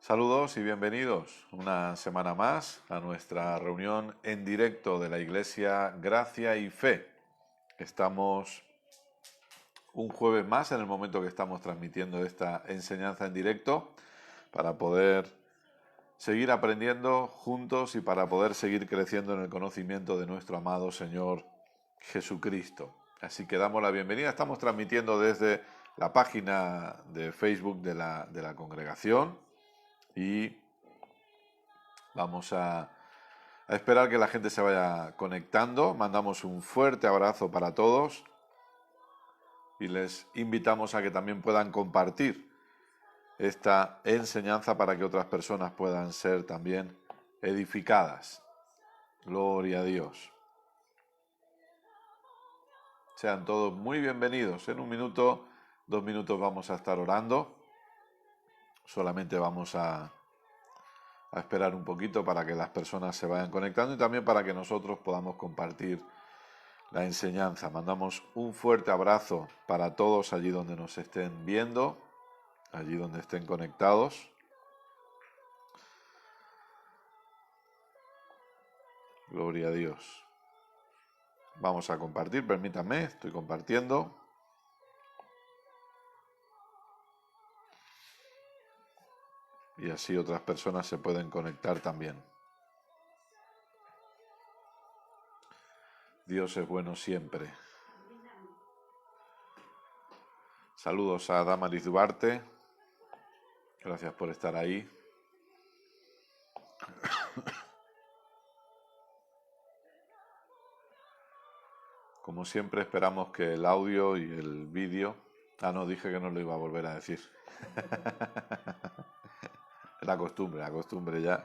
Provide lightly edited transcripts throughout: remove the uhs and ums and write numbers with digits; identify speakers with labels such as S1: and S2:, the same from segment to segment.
S1: Saludos y bienvenidos una semana más a nuestra reunión en directo de la Iglesia Gracia y Fe. Estamos un jueves más en el momento que estamos transmitiendo esta enseñanza en directo para poder seguir aprendiendo juntos y para poder seguir creciendo en el conocimiento de nuestro amado Señor Jesucristo. Así que damos la bienvenida. Estamos transmitiendo desde la página de Facebook de la congregación y vamos a esperar que la gente se vaya conectando. Mandamos un fuerte abrazo para todos y les invitamos a que también puedan compartir esta enseñanza para que otras personas puedan ser también edificadas. Gloria a Dios. Sean todos muy bienvenidos. En 1 minuto, 2 minutos vamos a estar orando. Solamente vamos a esperar un poquito para que las personas se vayan conectando y también para que nosotros podamos compartir la enseñanza. Mandamos un fuerte abrazo para todos allí donde nos estén viendo, allí donde estén conectados. Gloria a Dios. Vamos a compartir, permítanme, estoy compartiendo. Y así otras personas se pueden conectar también. Dios es bueno siempre. Saludos a Damaris Duarte. Gracias por estar ahí. Como siempre esperamos que el audio y el vídeo... no, dije que no lo iba a volver a decir. La costumbre ya.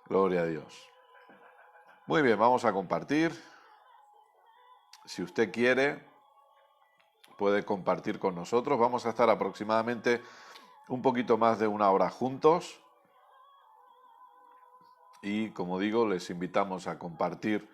S1: Gloria a Dios. Muy bien, vamos a compartir. Si usted quiere, puede compartir con nosotros. Vamos a estar aproximadamente un poquito más de 1 hora juntos. Y como digo, les invitamos a compartir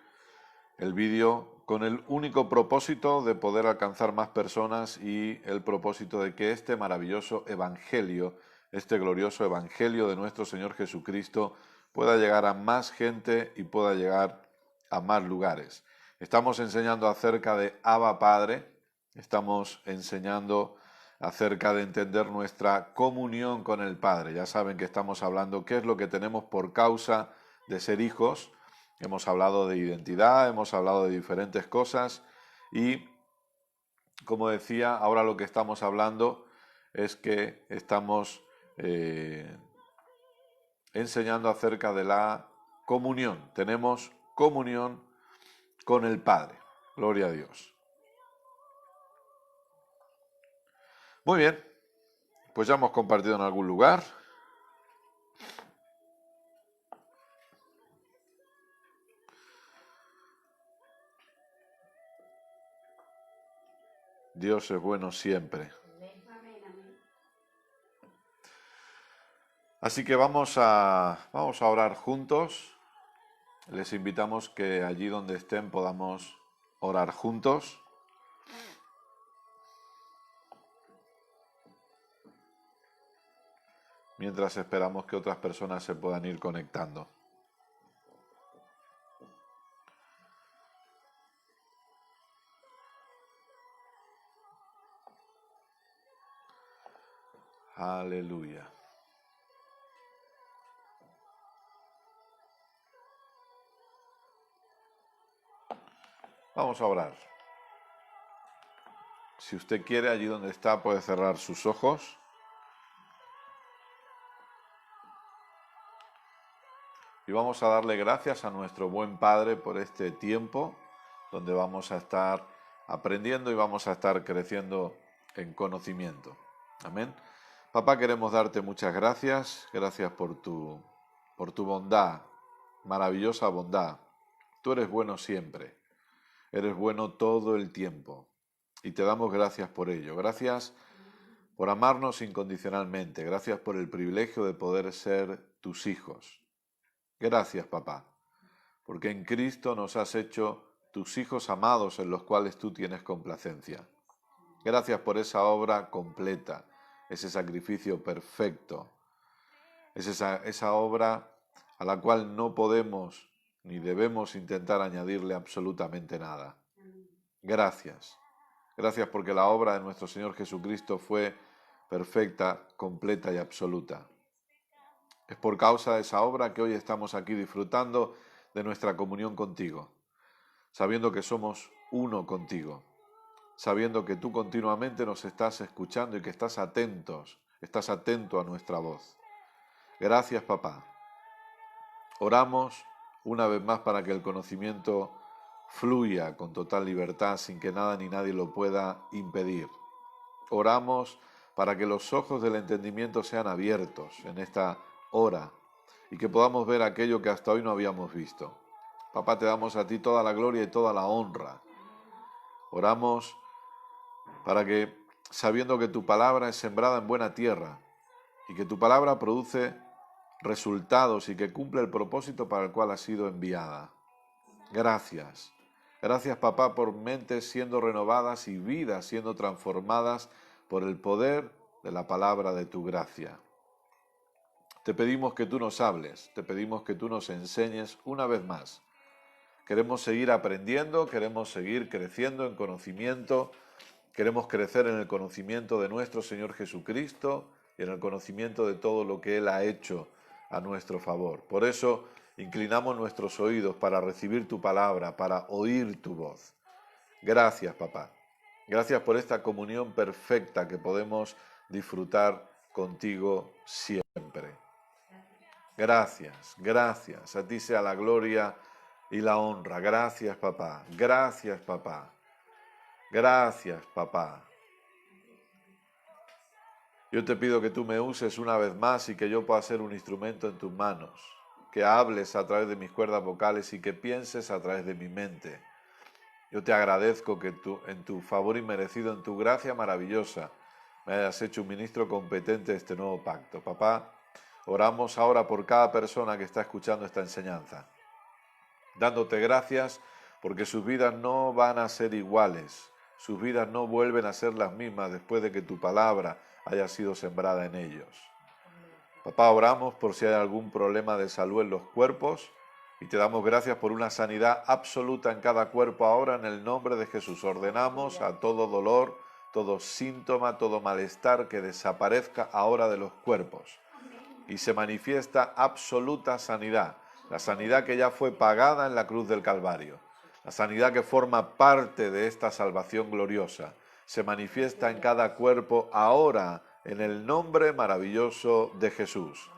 S1: el vídeo con el único propósito de poder alcanzar más personas y el propósito de que este maravilloso evangelio, este glorioso evangelio de nuestro Señor Jesucristo pueda llegar a más gente y pueda llegar a más lugares. Estamos enseñando acerca de Abba Padre, estamos enseñando acerca de entender nuestra comunión con el Padre. Ya saben que estamos hablando qué es lo que tenemos por causa de ser hijos. Hemos hablado de identidad, hemos hablado de diferentes cosas y, como decía, ahora lo que estamos hablando es que estamos enseñando acerca de la comunión. Tenemos comunión con el Padre. Gloria a Dios. Muy bien, pues ya hemos compartido en algún lugar. Dios es bueno siempre. Así que vamos a orar juntos. Les invitamos que allí donde estén podamos orar juntos. Mientras esperamos que otras personas se puedan ir conectando. Aleluya. Vamos a orar. Si usted quiere, allí donde está, puede cerrar sus ojos. Y vamos a darle gracias a nuestro buen Padre por este tiempo donde vamos a estar aprendiendo y vamos a estar creciendo en conocimiento. Amén. Papá, queremos darte muchas gracias. Gracias por tu bondad, maravillosa bondad. Tú eres bueno siempre. Eres bueno todo el tiempo. Y te damos gracias por ello. Gracias por amarnos incondicionalmente. Gracias por el privilegio de poder ser tus hijos. Gracias, papá, porque en Cristo nos has hecho tus hijos amados en los cuales tú tienes complacencia. Gracias por esa obra completa. ese sacrificio perfecto. Es esa obra a la cual no podemos ni debemos intentar añadirle absolutamente nada. Gracias. Gracias porque la obra de nuestro Señor Jesucristo fue perfecta, completa y absoluta. Es por causa de esa obra que hoy estamos aquí disfrutando de nuestra comunión contigo, sabiendo que somos uno contigo, sabiendo que tú continuamente nos estás escuchando y que estás atento a nuestra voz. Gracias, papá. Oramos una vez más para que el conocimiento fluya con total libertad sin que nada ni nadie lo pueda impedir. Oramos para que los ojos del entendimiento sean abiertos en esta hora y que podamos ver aquello que hasta hoy no habíamos visto. Papá, te damos a ti toda la gloria y toda la honra. Oramos para que, sabiendo que tu palabra es sembrada en buena tierra y que tu palabra produce resultados y que cumple el propósito para el cual ha sido enviada. Gracias. Gracias, papá, por mentes siendo renovadas y vidas siendo transformadas por el poder de la palabra de tu gracia. Te pedimos que tú nos hables, te pedimos que tú nos enseñes una vez más. Queremos seguir aprendiendo, queremos seguir creciendo en conocimiento, queremos crecer en el conocimiento de nuestro Señor Jesucristo y en el conocimiento de todo lo que Él ha hecho a nuestro favor. Por eso inclinamos nuestros oídos para recibir tu palabra, para oír tu voz. Gracias, papá. Gracias por esta comunión perfecta que podemos disfrutar contigo siempre. Gracias, gracias. A ti sea la gloria y la honra. Gracias, papá. Gracias, papá. Gracias, papá. Yo te pido que tú me uses una vez más y que yo pueda ser un instrumento en tus manos. Que hables a través de mis cuerdas vocales y que pienses a través de mi mente. Yo te agradezco que tú, en tu favor inmerecido, en tu gracia maravillosa, me hayas hecho un ministro competente de este nuevo pacto. Papá, oramos ahora por cada persona que está escuchando esta enseñanza, dándote gracias porque sus vidas no van a ser iguales, sus vidas no vuelven a ser las mismas después de que tu palabra haya sido sembrada en ellos. Papá, oramos por si hay algún problema de salud en los cuerpos y te damos gracias por una sanidad absoluta en cada cuerpo ahora en el nombre de Jesús. Ordenamos a todo dolor, todo síntoma, todo malestar que desaparezca ahora de los cuerpos y se manifiesta absoluta sanidad, la sanidad que ya fue pagada en la cruz del Calvario, la sanidad que forma parte de esta salvación gloriosa, se manifiesta en cada cuerpo ahora en el nombre maravilloso de Jesús.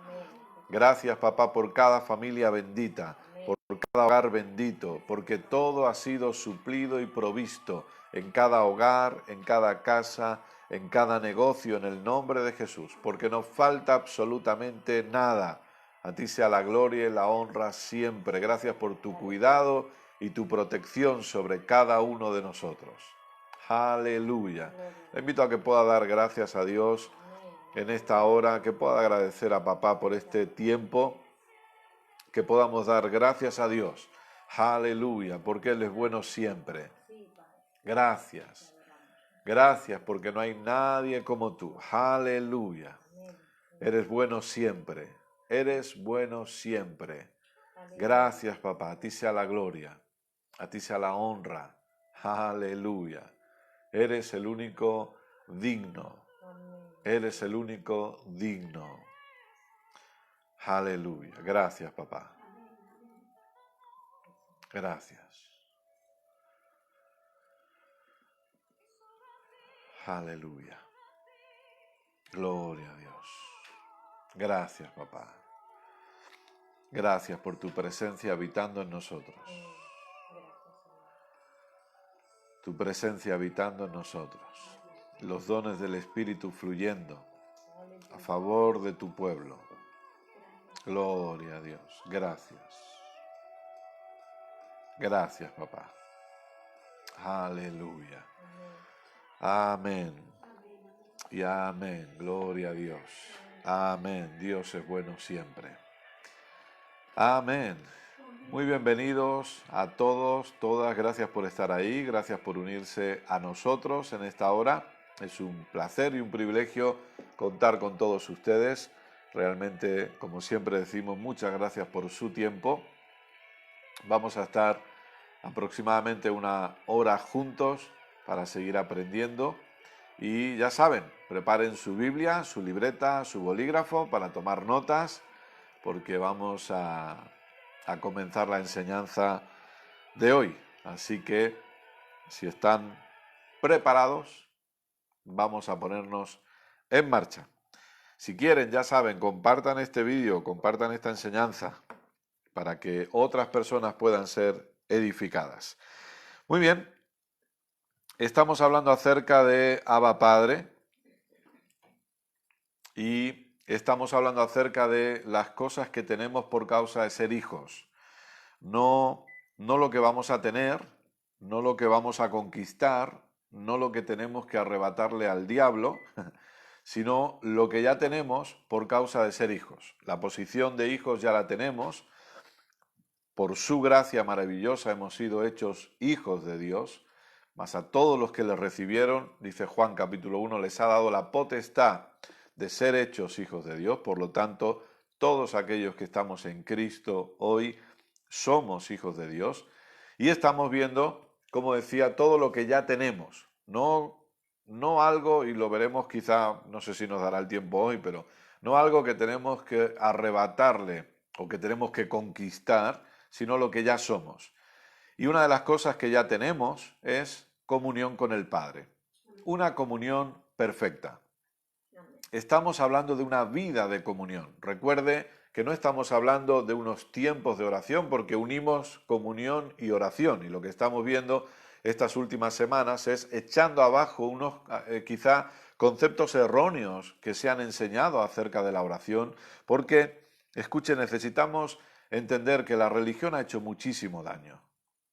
S1: Gracias, papá, por cada familia bendita, por cada hogar bendito, porque todo ha sido suplido y provisto en cada hogar, en cada casa, en cada negocio, en el nombre de Jesús, porque no falta absolutamente nada. A ti sea la gloria y la honra siempre. Gracias por tu cuidado y tu protección sobre cada uno de nosotros. Aleluya. Le invito a que pueda dar gracias a Dios en esta hora, que pueda agradecer a papá por este tiempo, que podamos dar gracias a Dios. Aleluya, porque Él es bueno siempre. Gracias. Gracias porque no hay nadie como tú. Aleluya. Eres bueno siempre. Eres bueno siempre. Gracias, papá. A ti sea la gloria. A ti sea la honra. Aleluya. Eres el único digno. Eres el único digno. Aleluya. Gracias, papá. Gracias. Aleluya. Gloria a Dios. Gracias, papá. Gracias por tu presencia habitando en nosotros. Tu presencia habitando en nosotros. Los dones del Espíritu fluyendo a favor de tu pueblo. Gloria a Dios. Gracias. Gracias, papá. Aleluya. Amén. Y amén. Gloria a Dios. Amén. Dios es bueno siempre. Amén. Muy bienvenidos a todos, todas. Gracias por estar ahí. Gracias por unirse a nosotros en esta hora. Es un placer y un privilegio contar con todos ustedes. Realmente, como siempre decimos, muchas gracias por su tiempo. Vamos a estar aproximadamente 1 hora juntos para seguir aprendiendo. Y ya saben, preparen su Biblia, su libreta, su bolígrafo para tomar notas, porque vamos a comenzar la enseñanza de hoy. Así que, si están preparados, vamos a ponernos en marcha. Si quieren, ya saben, compartan este vídeo, compartan esta enseñanza para que otras personas puedan ser edificadas. Muy bien, estamos hablando acerca de Abba Padre y estamos hablando acerca de las cosas que tenemos por causa de ser hijos. No lo que vamos a tener, no lo que vamos a conquistar, no lo que tenemos que arrebatarle al diablo, sino lo que ya tenemos por causa de ser hijos. La posición de hijos ya la tenemos. Por su gracia maravillosa hemos sido hechos hijos de Dios, mas a todos los que le recibieron, dice Juan capítulo 1, les ha dado la potestad de ser hechos hijos de Dios. Por lo tanto, todos aquellos que estamos en Cristo hoy somos hijos de Dios. Y estamos viendo, como decía, todo lo que ya tenemos. No algo, y lo veremos quizá, no sé si nos dará el tiempo hoy, pero no algo que tenemos que arrebatarle o que tenemos que conquistar, sino lo que ya somos. Y una de las cosas que ya tenemos es comunión con el Padre. Una comunión perfecta. Estamos hablando de una vida de comunión. Recuerde que no estamos hablando de unos tiempos de oración, porque unimos comunión y oración. Y lo que estamos viendo estas últimas semanas es echando abajo unos quizá conceptos erróneos que se han enseñado acerca de la oración, porque, escuche, necesitamos entender que la religión ha hecho muchísimo daño.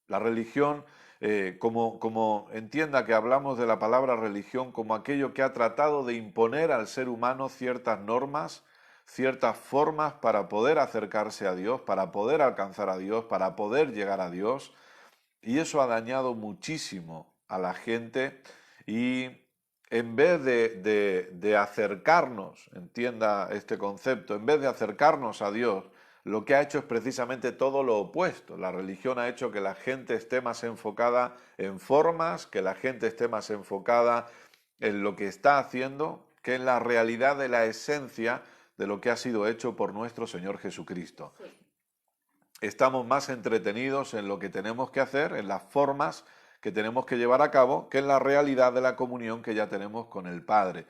S1: La religión, como entienda que hablamos de la palabra religión como aquello que ha tratado de imponer al ser humano ciertas normas, ciertas formas para poder acercarse a Dios, para poder alcanzar a Dios, para poder llegar a Dios, y eso ha dañado muchísimo a la gente. Y en vez de acercarnos, entienda este concepto, en vez de acercarnos a Dios, lo que ha hecho es precisamente todo lo opuesto. La religión ha hecho que la gente esté más enfocada en formas, que la gente esté más enfocada en lo que está haciendo, que en la realidad de la esencia de lo que ha sido hecho por nuestro Señor Jesucristo. Sí. Estamos más entretenidos en lo que tenemos que hacer, en las formas que tenemos que llevar a cabo, que en la realidad de la comunión que ya tenemos con el Padre.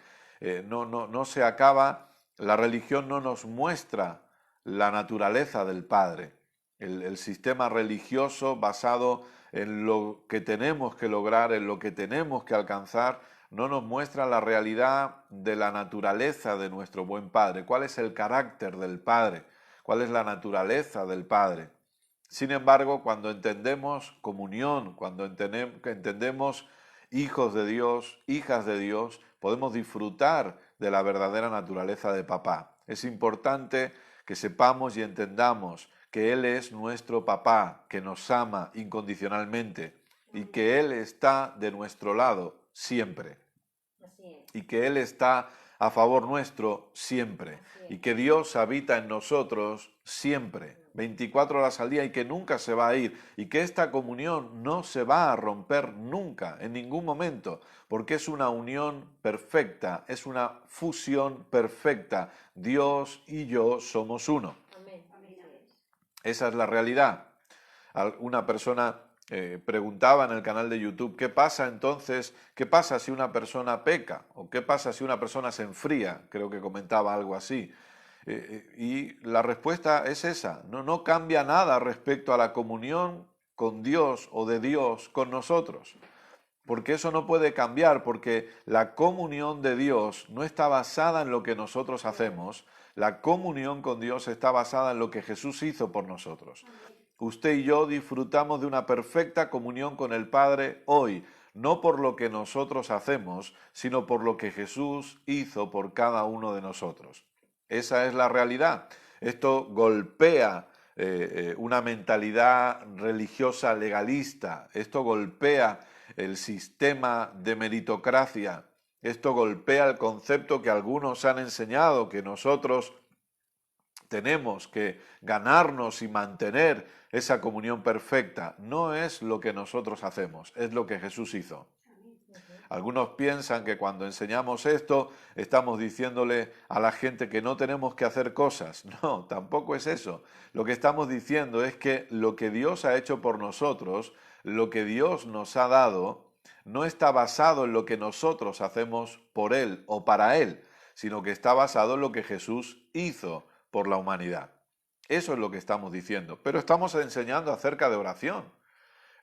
S1: No se acaba, la religión no nos muestra la naturaleza del Padre. El sistema religioso basado en lo que tenemos que lograr, en lo que tenemos que alcanzar, no nos muestra la realidad de la naturaleza de nuestro buen Padre. ¿Cuál es el carácter del Padre? ¿Cuál es la naturaleza del Padre? Sin embargo, cuando entendemos comunión, cuando entendemos hijos de Dios, hijas de Dios, podemos disfrutar de la verdadera naturaleza de papá. Es importante que sepamos y entendamos que Él es nuestro papá, que nos ama incondicionalmente y que Él está de nuestro lado siempre. Y que Él está a favor nuestro siempre. Y que Dios habita en nosotros siempre, 24 horas al día, y que nunca se va a ir. Y que esta comunión no se va a romper nunca, en ningún momento, porque es una unión perfecta, es una fusión perfecta. Dios y yo somos uno. Amén. Esa es la realidad. Una persona preguntaba en el canal de YouTube, ¿qué pasa entonces? ¿Qué pasa si una persona peca? ¿O qué pasa si una persona se enfría? Creo que comentaba algo así. Y la respuesta es esa, no cambia nada respecto a la comunión con Dios o de Dios con nosotros. Porque eso no puede cambiar, porque la comunión de Dios no está basada en lo que nosotros hacemos, la comunión con Dios está basada en lo que Jesús hizo por nosotros. Usted y yo disfrutamos de una perfecta comunión con el Padre hoy, no por lo que nosotros hacemos, sino por lo que Jesús hizo por cada uno de nosotros. Esa es la realidad. Esto golpea una mentalidad religiosa legalista, esto golpea el sistema de meritocracia Esto golpea el concepto que algunos han enseñado, que nosotros tenemos que ganarnos y mantener esa comunión perfecta. No es lo que nosotros hacemos, es lo que Jesús hizo. Algunos piensan que cuando enseñamos esto estamos diciéndole a la gente que no tenemos que hacer cosas. No, tampoco es eso. Lo que estamos diciendo es que lo que Dios ha hecho por nosotros, lo que Dios nos ha dado, no está basado en lo que nosotros hacemos por Él o para Él, sino que está basado en lo que Jesús hizo por la humanidad. Eso es lo que estamos diciendo. Pero estamos enseñando acerca de oración.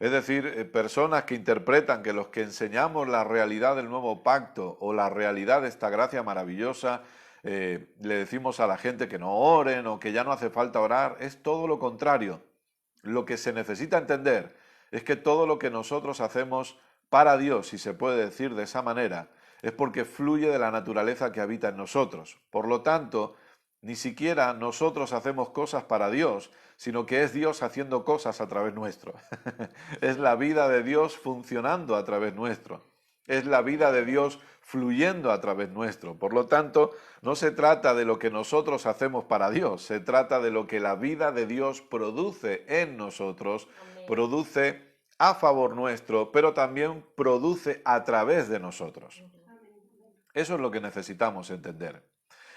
S1: Es decir, personas que interpretan que los que enseñamos la realidad del nuevo pacto o la realidad de esta gracia maravillosa, le decimos a la gente que no oren o que ya no hace falta orar, es todo lo contrario. Lo que se necesita entender es que todo lo que nosotros hacemos para Dios, si se puede decir de esa manera, es porque fluye de la naturaleza que habita en nosotros. Por lo tanto, ni siquiera nosotros hacemos cosas para Dios, sino que es Dios haciendo cosas a través nuestro. Es la vida de Dios funcionando a través nuestro. Es la vida de Dios fluyendo a través nuestro. Por lo tanto, no se trata de lo que nosotros hacemos para Dios, se trata de lo que la vida de Dios produce en nosotros, produce a favor nuestro, pero también produce a través de nosotros. Eso es lo que necesitamos entender.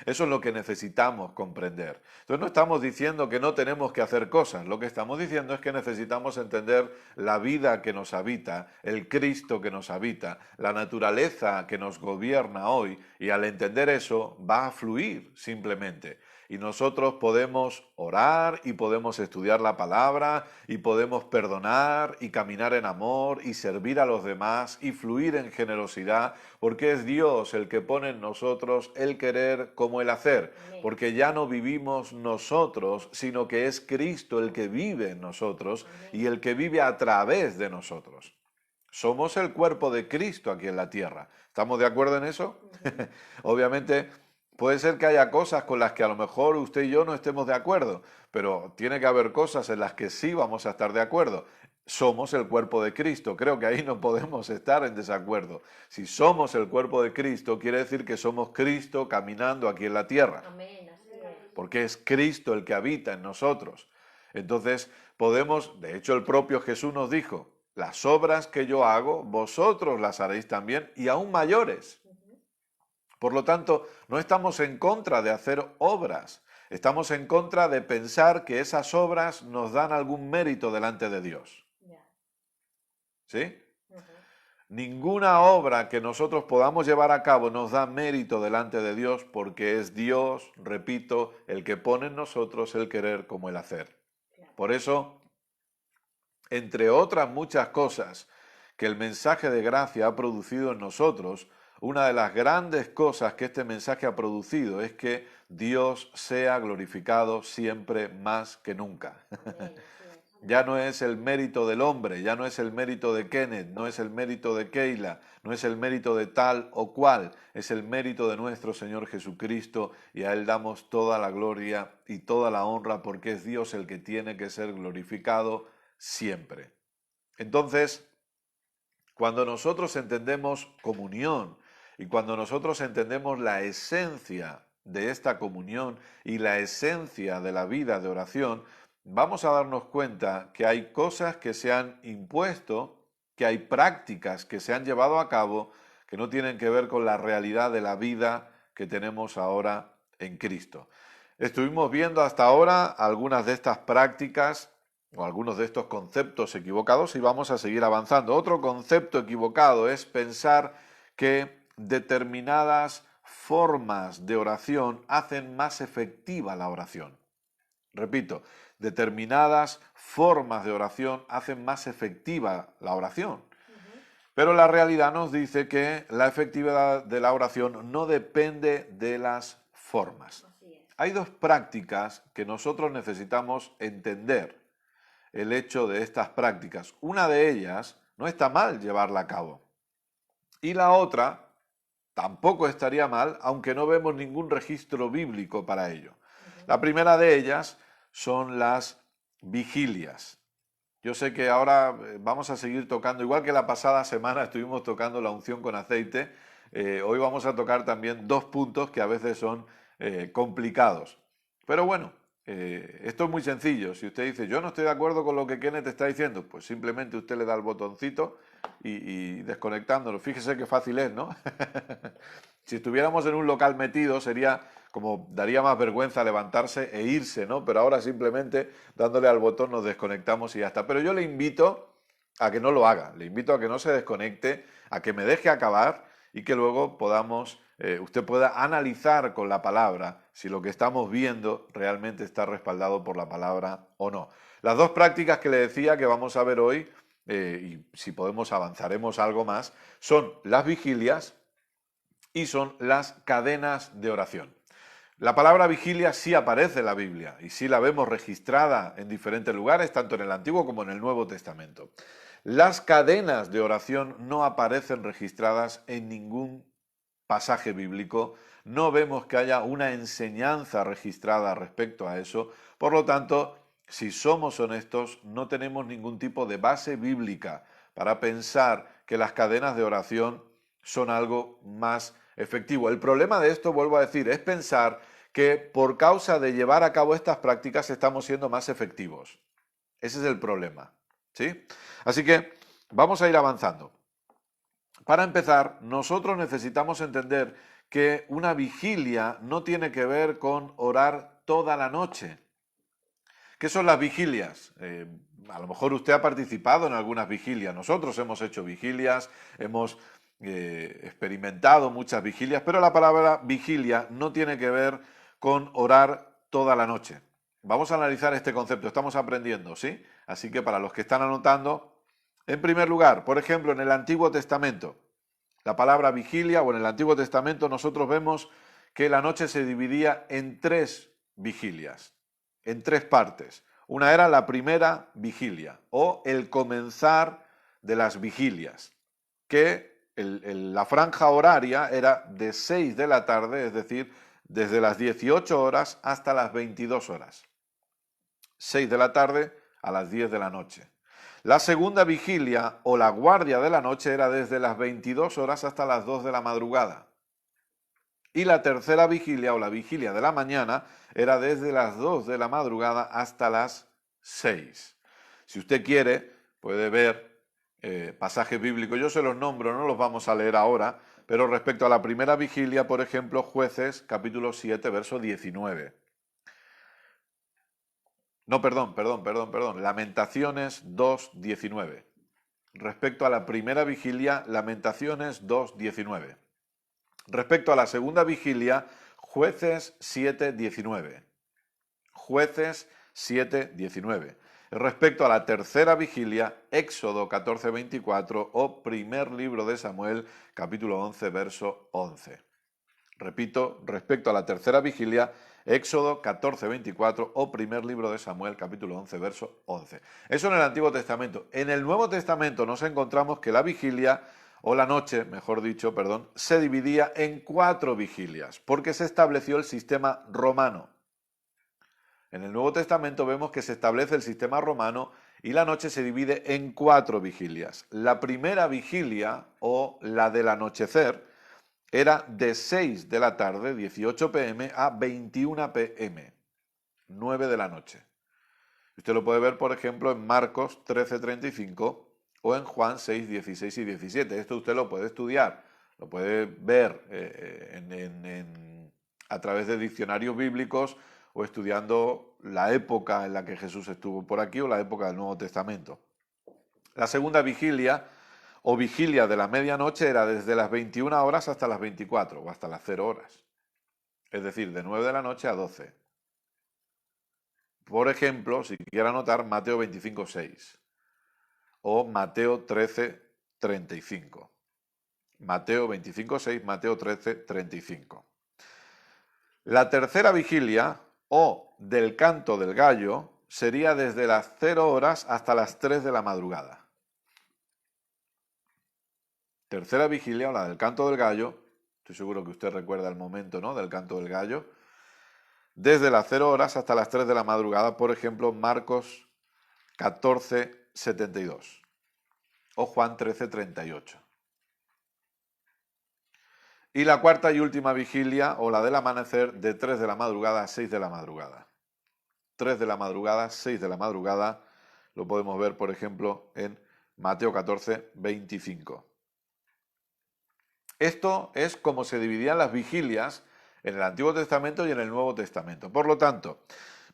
S1: Eso es lo que necesitamos comprender. Entonces no estamos diciendo que no tenemos que hacer cosas, lo que estamos diciendo es que necesitamos entender la vida que nos habita, el Cristo que nos habita, la naturaleza que nos gobierna hoy, y al entender eso va a fluir simplemente. Y nosotros podemos orar y podemos estudiar la palabra y podemos perdonar y caminar en amor y servir a los demás y fluir en generosidad, porque es Dios el que pone en nosotros el querer como el hacer, porque ya no vivimos nosotros, sino que es Cristo el que vive en nosotros y el que vive a través de nosotros. Somos el cuerpo de Cristo aquí en la tierra. ¿Estamos de acuerdo en eso? Obviamente puede ser que haya cosas con las que a lo mejor usted y yo no estemos de acuerdo, pero tiene que haber cosas en las que sí vamos a estar de acuerdo. Somos el cuerpo de Cristo. Creo que ahí no podemos estar en desacuerdo. Si somos el cuerpo de Cristo, quiere decir que somos Cristo caminando aquí en la tierra.
S2: Amén, así es.
S1: Porque es Cristo el que habita en nosotros. Entonces podemos, de hecho el propio Jesús nos dijo, las obras que yo hago, vosotros las haréis también y aún mayores. Por lo tanto, no estamos en contra de hacer obras, estamos en contra de pensar que esas obras nos dan algún mérito delante de Dios.
S2: Ya.
S1: ¿Sí?
S2: Ujú.
S1: Ninguna obra que nosotros podamos llevar a cabo nos da mérito delante de Dios, porque es Dios, repito, el que pone en nosotros el querer como el hacer.
S2: Claro.
S1: Por eso, entre otras muchas cosas que el mensaje de gracia ha producido en nosotros, una de las grandes cosas que este mensaje ha producido es que Dios sea glorificado siempre más que nunca.
S2: Amén, así es.
S1: Ya no es el mérito del hombre, ya no es el mérito de Kenneth, no es el mérito de Keila, no es el mérito de tal o cual, es el mérito de nuestro Señor Jesucristo, y a Él damos toda la gloria y toda la honra, porque es Dios el que tiene que ser glorificado siempre. Entonces, cuando nosotros entendemos comunión y cuando nosotros entendemos la esencia de esta comunión y la esencia de la vida de oración, vamos a darnos cuenta que hay cosas que se han impuesto, que hay prácticas que se han llevado a cabo que no tienen que ver con la realidad de la vida que tenemos ahora en Cristo. Estuvimos viendo hasta ahora algunas de estas prácticas o algunos de estos conceptos equivocados y vamos a seguir avanzando. Otro concepto equivocado es pensar que determinadas formas de oración hacen más efectiva la oración. Repito, determinadas formas de oración hacen más efectiva la oración. Pero la realidad nos dice que la efectividad de la oración no depende de las formas.
S2: Así es.
S1: Hay dos prácticas que nosotros necesitamos entender el hecho de estas prácticas. Una de ellas no está mal llevarla a cabo. Y la otra tampoco estaría mal, aunque no vemos ningún registro bíblico para ello. La primera de ellas son las vigilias. Yo sé que ahora vamos a seguir tocando, igual que la pasada semana estuvimos tocando la unción con aceite, hoy vamos a tocar también dos puntos que a veces son complicados. Pero bueno, esto es muy sencillo. Si usted dice, yo no estoy de acuerdo con lo que Kenneth está diciendo, pues simplemente usted le da el botoncito y desconectándolo. Fíjese qué fácil es, ¿no? Si estuviéramos en un local metido sería como daría más vergüenza levantarse e irse, ¿no? Pero ahora simplemente dándole al botón nos desconectamos y ya está. Pero yo le invito a que no lo haga, le invito a que no se desconecte, a que me deje acabar y que luego podamos, usted pueda analizar con la palabra si lo que estamos viendo realmente está respaldado por la palabra o no. Las dos prácticas que le decía que vamos a ver hoy, y si podemos avanzaremos algo más, son las vigilias y son las cadenas de oración. La palabra vigilia sí aparece en la Biblia y sí la vemos registrada en diferentes lugares, tanto en el Antiguo como en el Nuevo Testamento. Las cadenas de oración no aparecen registradas en ningún pasaje bíblico, no vemos que haya una enseñanza registrada respecto a eso, por lo tanto, si somos honestos, no tenemos ningún tipo de base bíblica para pensar que las cadenas de oración son algo más efectivo. El problema de esto, vuelvo a decir, es pensar que por causa de llevar a cabo estas prácticas estamos siendo más efectivos. Ese es el problema, ¿sí? Así que vamos a ir avanzando. Para empezar, nosotros necesitamos entender que una vigilia no tiene que ver con orar toda la noche. ¿Qué son las vigilias? A lo mejor usted ha participado en algunas vigilias. Nosotros hemos hecho vigilias, hemos experimentado muchas vigilias, pero la palabra vigilia no tiene que ver con orar toda la noche. Vamos a analizar este concepto, estamos aprendiendo, ¿sí? Así que para los que están anotando, en primer lugar, por ejemplo, en el Antiguo Testamento, la palabra vigilia o en el Antiguo Testamento nosotros vemos que la noche se dividía en tres vigilias, en tres partes. Una era la primera vigilia o el comenzar de las vigilias, que la franja horaria era de 6 de la tarde, es decir, desde las 18 horas hasta las 22 horas. 6 de la tarde a las 10 de la noche. La segunda vigilia o la guardia de la noche era desde las 22 horas hasta las 2 de la madrugada. Y la tercera vigilia o la vigilia de la mañana era desde las 2 de la madrugada hasta las 6. Si usted quiere, puede ver pasajes bíblicos. Yo se los nombro, no los vamos a leer ahora, pero respecto a la primera vigilia, por ejemplo, Jueces, capítulo 7, verso 19. No, perdón. Lamentaciones 2:19. Respecto a la primera vigilia, Lamentaciones 2:19. Respecto a la segunda vigilia, Jueces 7:19. Jueces 7:19. Respecto a la tercera vigilia, Éxodo 14:24 o primer libro de Samuel, capítulo 11, verso 11. Repito, respecto a la tercera vigilia, Éxodo 14:24 o primer libro de Samuel, capítulo 11, verso 11. Eso en el Antiguo Testamento. En el Nuevo Testamento nos encontramos que la vigilia, o la noche, mejor dicho, perdón, se dividía en 4 vigilias, porque se estableció el sistema romano. En el Nuevo Testamento vemos que se establece el sistema romano y la noche se divide en 4 vigilias. La primera vigilia, o la del anochecer, era de 6 de la tarde, 18 pm, a 21 pm, 9 de la noche. Usted lo puede ver, por ejemplo, en Marcos 13:35 o en Juan 6, 16 y 17. Esto usted lo puede estudiar, lo puede ver a través de diccionarios bíblicos o estudiando la época en la que Jesús estuvo por aquí o la época del Nuevo Testamento. La segunda vigilia o vigilia de la medianoche era desde las 21 horas hasta las 24 o hasta las 0 horas. Es decir, de 9 de la noche a 12. Por ejemplo, si quiere anotar Mateo 25:6 o Mateo 13:35. Mateo 25:6, Mateo 13:35. La tercera vigilia o del canto del gallo sería desde las 0 horas hasta las 3 de la madrugada. Tercera vigilia, o la del canto del gallo, estoy seguro que usted recuerda el momento, ¿no?, del canto del gallo, desde las 0 horas hasta las 3 de la madrugada, por ejemplo, Marcos 14:72 o Juan 13:38. Y la cuarta y última vigilia, o la del amanecer, de 3 de la madrugada a 6 de la madrugada. 3 de la madrugada, 6 de la madrugada, lo podemos ver, por ejemplo, en Mateo 14, 25. Esto es como se dividían las vigilias en el Antiguo Testamento y en el Nuevo Testamento. Por lo tanto,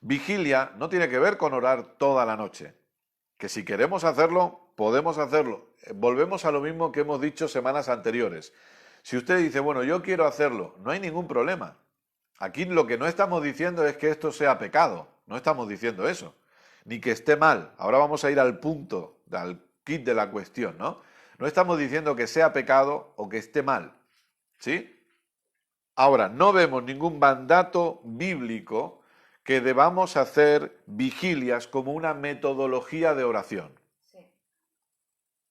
S1: vigilia no tiene que ver con orar toda la noche, que si queremos hacerlo, podemos hacerlo. Volvemos a lo mismo que hemos dicho semanas anteriores. Si usted dice, bueno, yo quiero hacerlo, no hay ningún problema. Aquí lo que no estamos diciendo es que esto sea pecado, no estamos diciendo eso, ni que esté mal. Ahora vamos a ir al punto, al kit de la cuestión, ¿no? No estamos diciendo que sea pecado o que esté mal, ¿sí? Ahora, no vemos ningún mandato bíblico que debamos hacer vigilias como una metodología de oración. Sí.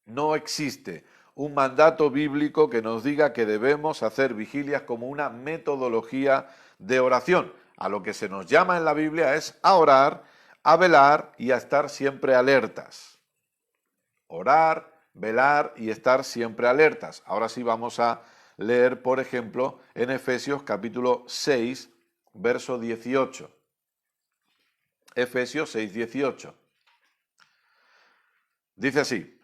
S1: No existe un mandato bíblico que nos diga que debemos hacer vigilias como una metodología de oración. A lo que se nos llama en la Biblia es a orar, a velar y a estar siempre alertas. Orar, velar y estar siempre alertas. Ahora sí vamos a leer, por ejemplo, en Efesios capítulo 6, verso 18. Efesios 6, 18. Dice así: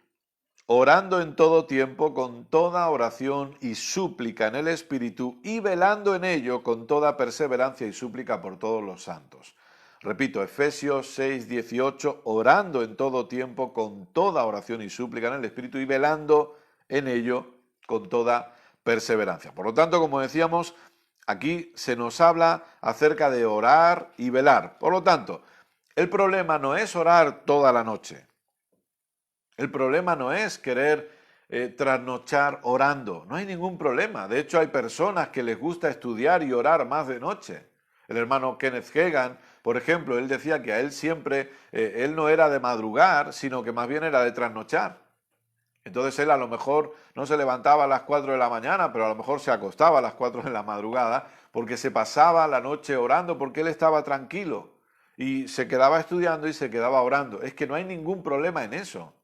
S1: orando en todo tiempo con toda oración y súplica en el Espíritu y velando en ello con toda perseverancia y súplica por todos los santos. Repito, Efesios 6, 18, orando en todo tiempo con toda oración y súplica en el Espíritu y velando en ello con toda perseverancia. Por lo tanto, como decíamos, aquí se nos habla acerca de orar y velar. Por lo tanto, el problema no es orar toda la noche. El problema no es querer trasnochar orando, no hay ningún problema. De hecho, hay personas que les gusta estudiar y orar más de noche. El hermano Kenneth Hagin, por ejemplo, él decía que a él siempre, él no era de madrugar, sino que más bien era de trasnochar. Entonces él a lo mejor no se levantaba a las 4 de la mañana, pero a lo mejor se acostaba a las 4 de la madrugada, porque se pasaba la noche orando, porque él estaba tranquilo. Y se quedaba estudiando y se quedaba orando. Es que no hay ningún problema en eso.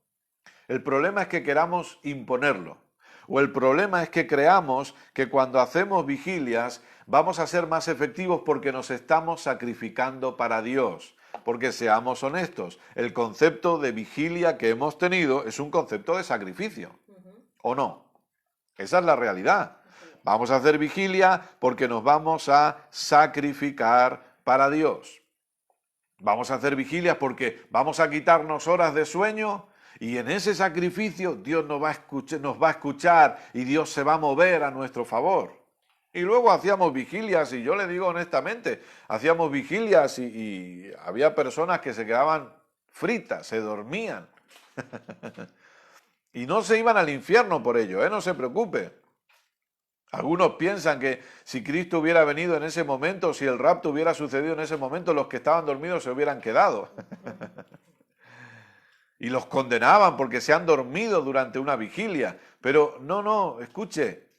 S1: El problema es que queramos imponerlo. O el problema es que creamos que cuando hacemos vigilias vamos a ser más efectivos porque nos estamos sacrificando para Dios. Porque seamos honestos, el concepto de vigilia que hemos tenido es un concepto de sacrificio. ¿O no? Esa es la realidad. Vamos a hacer vigilia porque nos vamos a sacrificar para Dios. Vamos a hacer vigilias porque vamos a quitarnos horas de sueño. Y en ese sacrificio Dios nos va a escuchar y Dios se va a mover a nuestro favor. Y luego hacíamos vigilias, y yo le digo honestamente, hacíamos vigilias y había personas que se quedaban fritas, se dormían. Y no se iban al infierno por ello, no se preocupe. Algunos piensan que si Cristo hubiera venido en ese momento, si el rapto hubiera sucedido en ese momento, los que estaban dormidos se hubieran quedado. Y los condenaban porque se han dormido durante una vigilia. Pero no, escuche.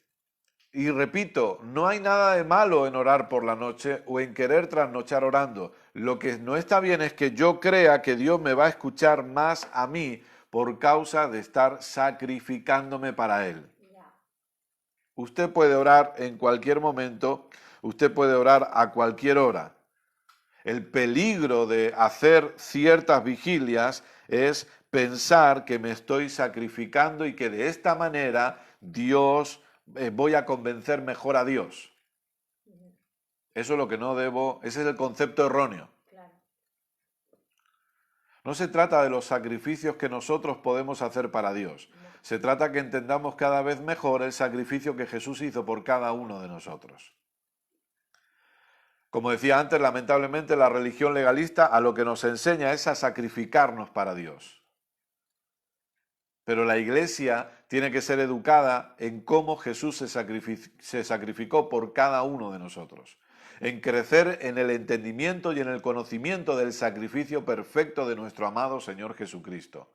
S1: Y repito, no hay nada de malo en orar por la noche o en querer trasnochar orando. Lo que no está bien es que yo crea que Dios me va a escuchar más a mí por causa de estar sacrificándome para Él. Usted puede orar en cualquier momento, usted puede orar a cualquier hora. El peligro de hacer ciertas vigilias es pensar que me estoy sacrificando y que de esta manera voy a convencer mejor a Dios. Eso es lo que no debo, ese es el concepto erróneo. No se trata de los sacrificios que nosotros podemos hacer para Dios. Se trata que entendamos cada vez mejor el sacrificio que Jesús hizo por cada uno de nosotros. Como decía antes, lamentablemente la religión legalista a lo que nos enseña es a sacrificarnos para Dios. Pero la iglesia tiene que ser educada en cómo Jesús se sacrificó por cada uno de nosotros. En crecer en el entendimiento y en el conocimiento del sacrificio perfecto de nuestro amado Señor Jesucristo.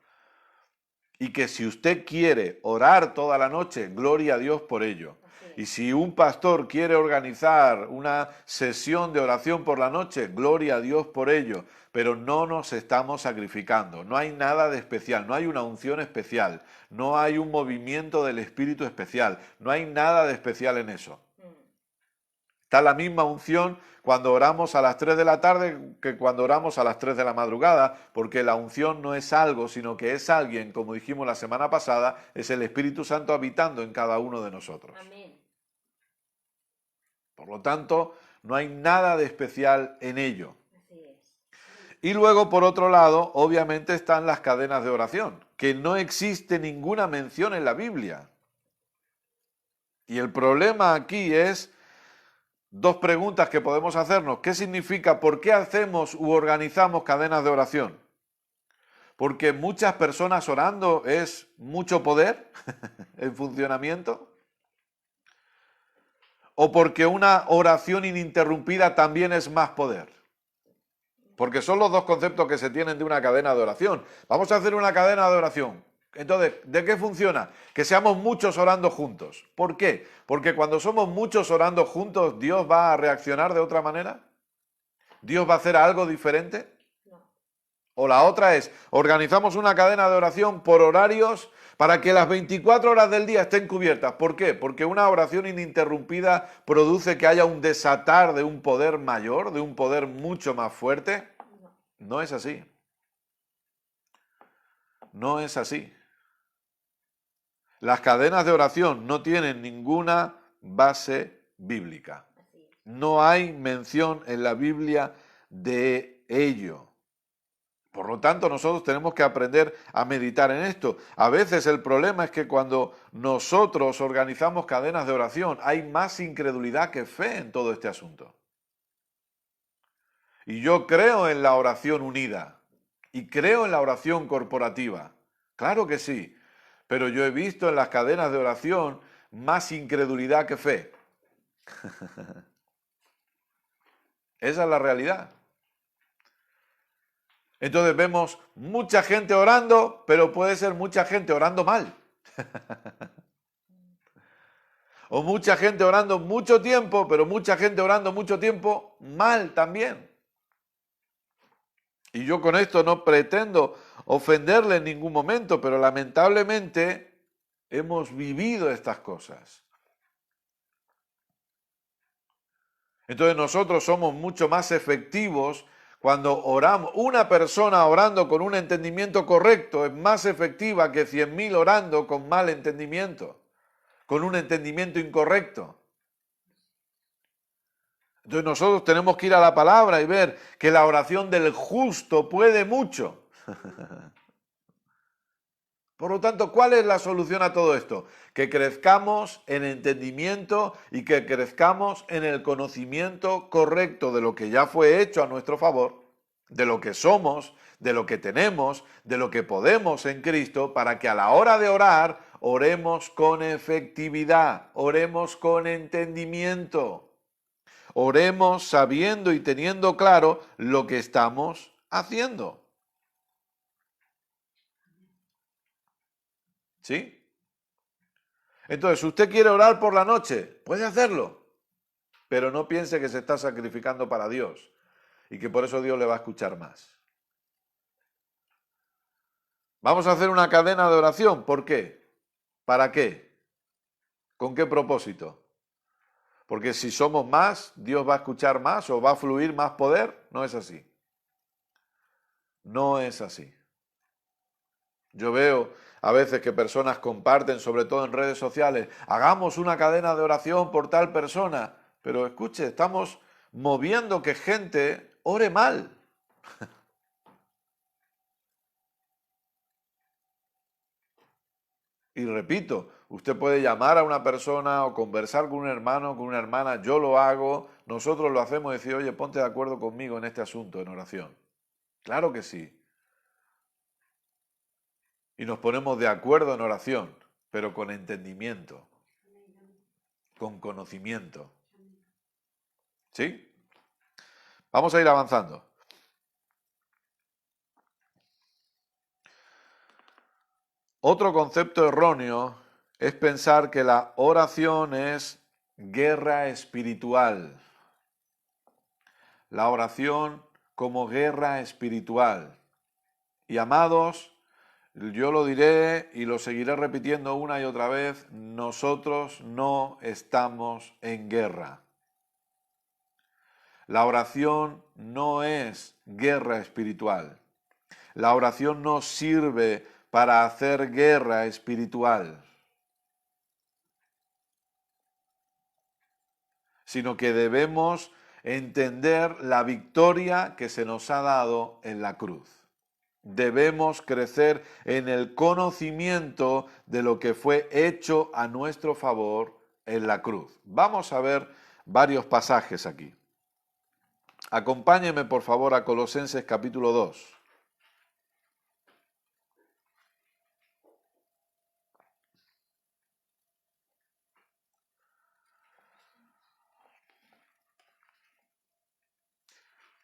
S1: Y que si usted quiere orar toda la noche, gloria a Dios por ello. Y si un pastor quiere organizar una sesión de oración por la noche, gloria a Dios por ello, pero no nos estamos sacrificando, no hay nada de especial, no hay una unción especial, no hay un movimiento del Espíritu especial, no hay nada de especial en eso. Está la misma unción cuando oramos a las 3 de la tarde que cuando oramos a las 3 de la madrugada, porque la unción no es algo, sino que es alguien, como dijimos la semana pasada, es el Espíritu Santo habitando en cada uno de nosotros.
S2: Amén.
S1: Por lo tanto, no hay nada de especial en ello.
S2: Así es.
S1: Y luego, por otro lado, obviamente están las cadenas de oración, que no existe ninguna mención en la Biblia. Y el problema aquí es dos preguntas que podemos hacernos. ¿Qué significa? ¿Por qué hacemos u organizamos cadenas de oración? ¿Porque muchas personas orando es mucho poder en funcionamiento? ¿O porque una oración ininterrumpida también es más poder? Porque son los dos conceptos que se tienen de una cadena de oración. Vamos a hacer una cadena de oración. Entonces, ¿de qué funciona? Que seamos muchos orando juntos. ¿Por qué? Porque cuando somos muchos orando juntos, ¿Dios va a reaccionar de otra manera? ¿Dios va a hacer algo diferente?
S2: No.
S1: O la otra es, organizamos una cadena de oración por horarios para que las 24 horas del día estén cubiertas. ¿Por qué? Porque una oración ininterrumpida produce que haya un desatar de un poder mayor, de un poder mucho más fuerte. No es así. No es así. Las cadenas de oración no tienen ninguna base bíblica.
S2: Así es.
S1: No hay mención en la Biblia de ello. Por lo tanto, nosotros tenemos que aprender a meditar en esto. A veces el problema es que cuando nosotros organizamos cadenas de oración, hay más incredulidad que fe en todo este asunto. Y yo creo en la oración unida y creo en la oración corporativa. Claro que sí, pero yo he visto en las cadenas de oración más incredulidad que fe. Esa es la realidad. Entonces vemos mucha gente orando, pero puede ser mucha gente orando mal. O mucha gente orando mucho tiempo, pero mucha gente orando mucho tiempo mal también. Y yo con esto no pretendo ofenderle en ningún momento, pero lamentablemente hemos vivido estas cosas. Entonces nosotros somos mucho más efectivos cuando oramos. Una persona orando con un entendimiento correcto es más efectiva que 100.000 orando con mal entendimiento, con un entendimiento incorrecto. Entonces nosotros tenemos que ir a la palabra y ver que la oración del justo puede mucho. Por lo tanto, ¿cuál es la solución a todo esto? Que crezcamos en entendimiento y que crezcamos en el conocimiento correcto de lo que ya fue hecho a nuestro favor, de lo que somos, de lo que tenemos, de lo que podemos en Cristo, para que a la hora de orar, oremos con efectividad, oremos con entendimiento, oremos sabiendo y teniendo claro lo que estamos haciendo. ¿Sí? Entonces, si usted quiere orar por la noche, puede hacerlo, pero no piense que se está sacrificando para Dios y que por eso Dios le va a escuchar más. Vamos a hacer una cadena de oración. ¿Por qué? ¿Para qué? ¿Con qué propósito? Porque si somos más, Dios va a escuchar más o va a fluir más poder. No es así. No es así. Yo veo a veces que personas comparten, sobre todo en redes sociales, hagamos una cadena de oración por tal persona. Pero escuche, estamos moviendo que gente ore mal. Y repito, usted puede llamar a una persona o conversar con un hermano, con una hermana, yo lo hago, nosotros lo hacemos y decir, oye, ponte de acuerdo conmigo en este asunto, en oración. Claro que sí. Y nos ponemos de acuerdo en oración, pero con entendimiento, con conocimiento. ¿Sí? Vamos a ir avanzando. Otro concepto erróneo es pensar que la oración es guerra espiritual. La oración como guerra espiritual. Y amados, yo lo diré y lo seguiré repitiendo una y otra vez, nosotros no estamos en guerra. La oración no es guerra espiritual. La oración no sirve para hacer guerra espiritual, sino que debemos entender la victoria que se nos ha dado en la cruz. Debemos crecer en el conocimiento de lo que fue hecho a nuestro favor en la cruz. Vamos a ver varios pasajes aquí. Acompáñeme por favor a Colosenses capítulo 2.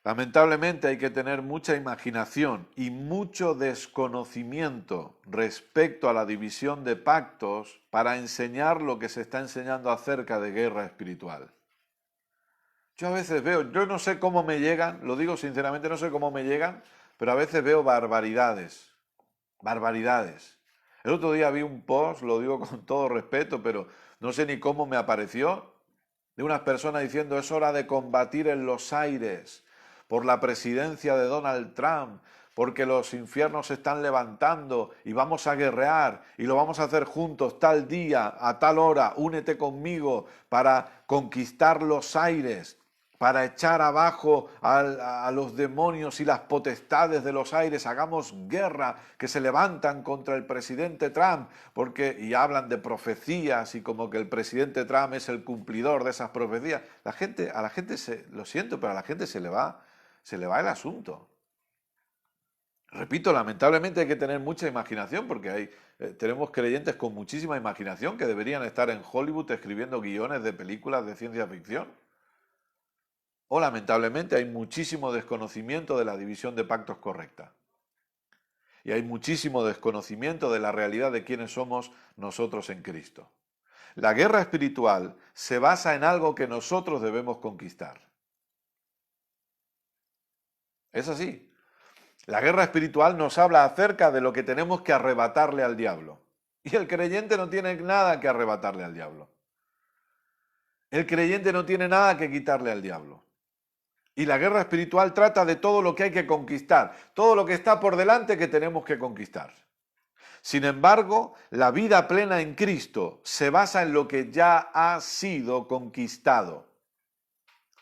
S1: Lamentablemente hay que tener mucha imaginación y mucho desconocimiento respecto a la división de pactos para enseñar lo que se está enseñando acerca de guerra espiritual. Yo a veces veo, yo no sé cómo me llegan, lo digo sinceramente, no sé cómo me llegan, pero a veces veo barbaridades. El otro día vi un post, lo digo con todo respeto, pero no sé ni cómo me apareció, de unas personas diciendo es hora de combatir en los aires por la presidencia de Donald Trump, porque los infiernos se están levantando y vamos a guerrear y lo vamos a hacer juntos tal día, a tal hora, únete conmigo para conquistar los aires, para echar abajo a los demonios y las potestades de los aires, hagamos guerra, que se levantan contra el presidente Trump, y hablan de profecías y como que el presidente Trump es el cumplidor de esas profecías. A la gente lo siento, pero a la gente se le va el asunto. Repito, lamentablemente hay que tener mucha imaginación porque tenemos creyentes con muchísima imaginación que deberían estar en Hollywood escribiendo guiones de películas de ciencia ficción. O lamentablemente hay muchísimo desconocimiento de la división de pactos correcta. Y hay muchísimo desconocimiento de la realidad de quiénes somos nosotros en Cristo. La guerra espiritual se basa en algo que nosotros debemos conquistar. Es así. La guerra espiritual nos habla acerca de lo que tenemos que arrebatarle al diablo. Y el creyente no tiene nada que arrebatarle al diablo. El creyente no tiene nada que quitarle al diablo. Y la guerra espiritual trata de todo lo que hay que conquistar, todo lo que está por delante que tenemos que conquistar. Sin embargo, la vida plena en Cristo se basa en lo que ya ha sido conquistado.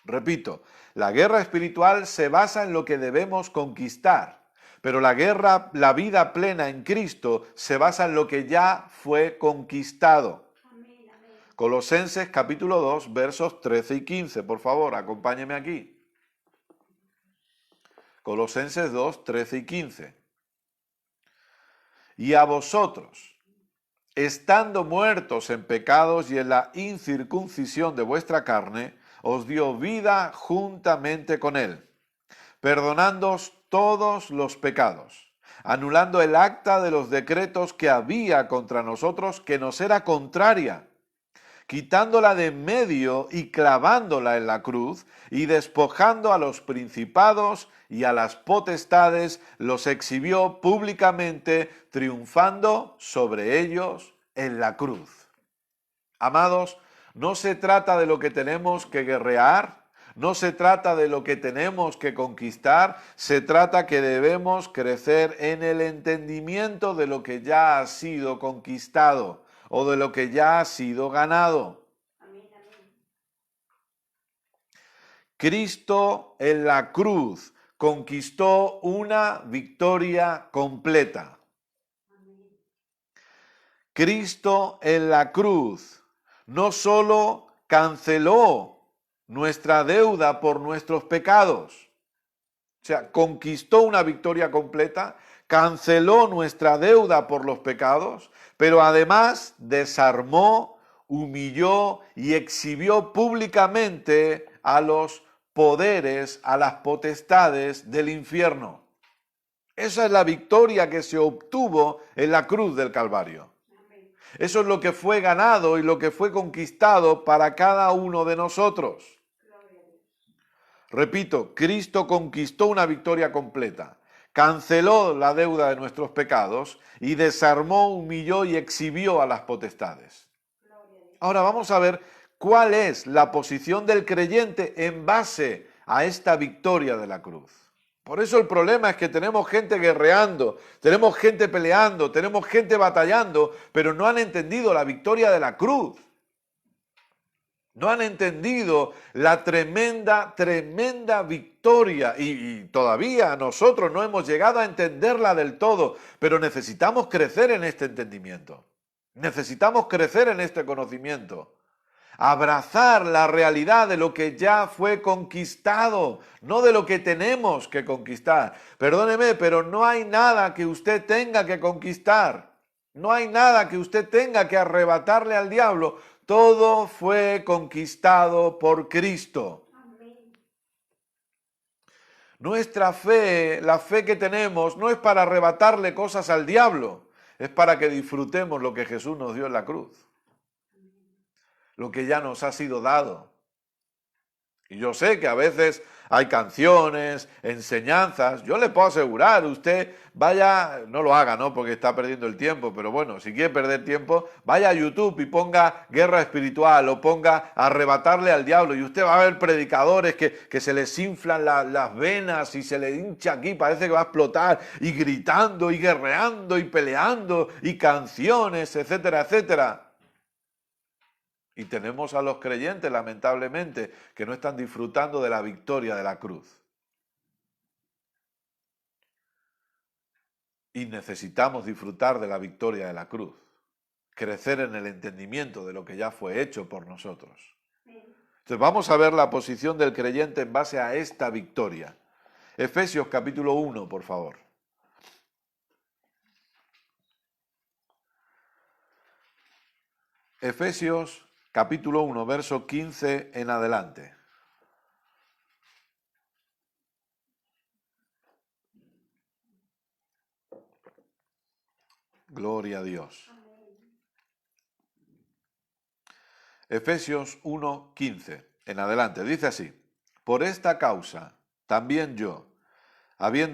S1: Repito, la guerra espiritual se basa en lo que debemos conquistar, pero la vida plena en Cristo se basa en lo que ya fue conquistado. Amén, amén. Colosenses capítulo 2, versos 13 y 15, por favor, acompáñeme aquí. Colosenses 2, 13 y 15. Y a vosotros, estando muertos en pecados y en la incircuncisión de vuestra carne, os dio vida juntamente con él, perdonándoos todos los pecados, anulando el acta de los decretos que había contra nosotros, que nos era contraria, quitándola de en medio y clavándola en la cruz, y despojando a los principados y a las potestades, los exhibió públicamente, triunfando sobre ellos en la cruz. Amados, no se trata de lo que tenemos que guerrear, no se trata de lo que tenemos que conquistar, se trata que debemos crecer en el entendimiento de lo que ya ha sido conquistado o de lo que ya ha sido ganado. Amén, amén. Cristo en la cruz conquistó una victoria completa. Amén. Cristo en la cruz no solo canceló nuestra deuda por nuestros pecados, o sea, conquistó una victoria completa, canceló nuestra deuda por los pecados, pero además desarmó, humilló y exhibió públicamente a los poderes, a las potestades del infierno. Esa es la victoria que se obtuvo en la cruz del Calvario. Eso es lo que fue ganado y lo que fue conquistado para cada uno de nosotros. Repito, Cristo conquistó una victoria completa, canceló la deuda de nuestros pecados y desarmó, humilló y exhibió a las potestades. Ahora vamos a ver cuál es la posición del creyente en base a esta victoria de la cruz. Por eso el problema es que tenemos gente guerreando, tenemos gente peleando, tenemos gente batallando, pero no han entendido la victoria de la cruz. No han entendido la tremenda, tremenda victoria y todavía nosotros no hemos llegado a entenderla del todo, pero necesitamos crecer en este entendimiento. Necesitamos crecer en este conocimiento. Abrazar la realidad de lo que ya fue conquistado, no de lo que tenemos que conquistar. Perdóneme, pero no hay nada que usted tenga que conquistar. No hay nada que usted tenga que arrebatarle al diablo. Todo fue conquistado por Cristo. Nuestra fe, la fe que tenemos, no es para arrebatarle cosas al diablo, es para que disfrutemos lo que Jesús nos dio en la cruz, lo que ya nos ha sido dado. Y yo sé que a veces hay canciones, enseñanzas. Yo le puedo asegurar, usted vaya, no lo haga, ¿no? Porque está perdiendo el tiempo, pero bueno, si quiere perder tiempo, vaya a YouTube y ponga guerra espiritual o ponga arrebatarle al diablo y usted va a ver predicadores que se les inflan las venas y se le hincha aquí, parece que va a explotar y gritando y guerreando y peleando y canciones, etcétera, etcétera. Y tenemos a los creyentes, lamentablemente, que no están disfrutando de la victoria de la cruz. Y necesitamos disfrutar de la victoria de la cruz. Crecer en el entendimiento de lo que ya fue hecho por nosotros. Entonces vamos a ver la posición del creyente en base a esta victoria. Efesios capítulo 1, por favor. Efesios capítulo 1, verso 15 en adelante. Gloria a Dios. Efesios 1, 15 en adelante. Dice así: por esta causa, también yo, habiendo